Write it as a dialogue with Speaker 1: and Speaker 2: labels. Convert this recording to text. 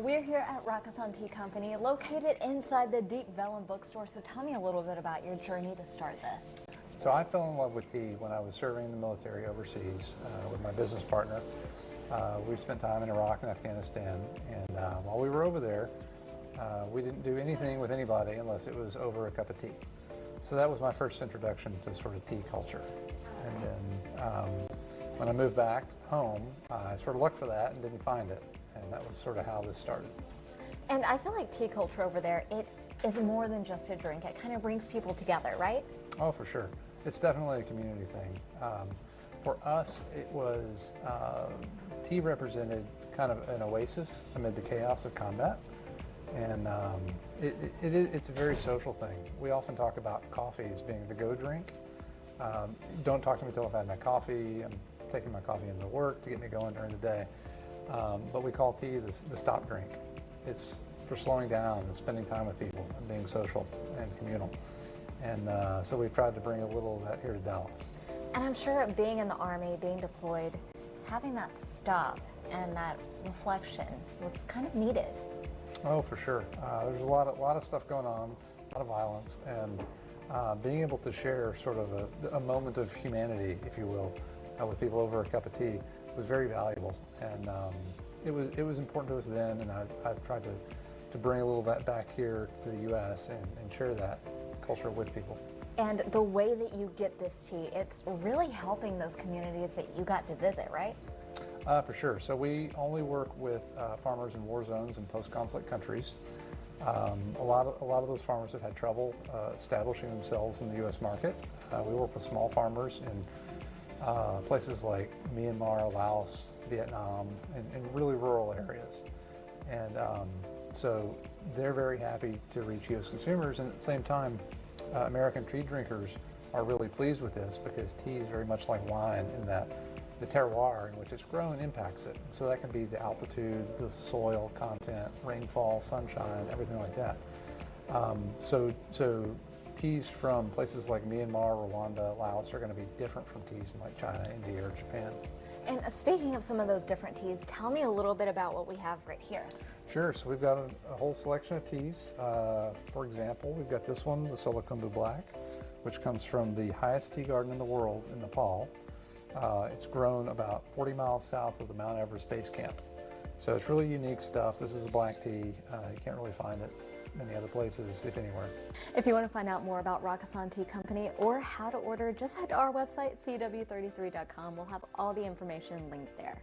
Speaker 1: We're here at Rakkasan Tea Company, located inside the Deep Vellum bookstore. So tell me a little bit about your journey to start this.
Speaker 2: So I fell in love with tea when I was serving in the military overseas with my business partner. We spent time in Iraq and Afghanistan, and while we were over there, we didn't do anything with anybody unless it was over a cup of tea. So that was my first introduction to sort of tea culture. And then when I moved back home, I sort of looked for that and didn't find it. And that was sort of how this started.
Speaker 1: And I feel like tea culture over there, it is more than just a drink. It kind of brings people together, right?
Speaker 2: Oh, for sure. It's definitely a community thing. For us, it was, tea represented kind of an oasis amid the chaos of combat. And it's a very social thing. We often talk about coffee as being the go drink. Don't talk to me until I've had my coffee. I'm taking my coffee into work to get me going during the day. But we call tea the stop drink. It's for slowing down and spending time with people and being social and communal. And so we've tried to bring a little of that here to Dallas.
Speaker 1: And I'm sure being in the Army, being deployed, having that stop and that reflection was kind of needed.
Speaker 2: Oh, for sure. There's a lot of stuff going on, a lot of violence, and being able to share sort of a moment of humanity, if you will, with people over a cup of tea was very valuable. And it was important to us then, and I've tried to bring a little of that back here to the U.S. and share that culture with people.
Speaker 1: And the way that you get this tea, it's really helping those communities that you got to visit, right?
Speaker 2: For sure. So we only work with farmers in war zones and post-conflict countries. A lot of those farmers have had trouble establishing themselves in the U.S. market. We work with small farmers in places like Myanmar, Laos, Vietnam, and really rural areas. And so they're very happy to reach U.S. consumers, and at the same time, American tea drinkers are really pleased with this because tea is very much like wine in that the terroir in which it's grown impacts it. So that can be the altitude, the soil content, rainfall, sunshine, everything like that. So teas from places like Myanmar, Rwanda, Laos are going to be different from teas in like China, India, or Japan.
Speaker 1: And speaking of some of those different teas, tell me a little bit about what we have right here.
Speaker 2: Sure. So we've got a whole selection of teas. For example, we've got this one, the Solukhumbu Black, which comes from the highest tea garden in the world in Nepal. It's grown about 40 miles south of the Mount Everest base camp. So it's really unique stuff. This is a black tea. You can't really find it many other places, if anywhere.
Speaker 1: If you want to find out more about Rakkasan Tea Company or how to order, just head to our website, cw33.com. We'll have all the information linked there.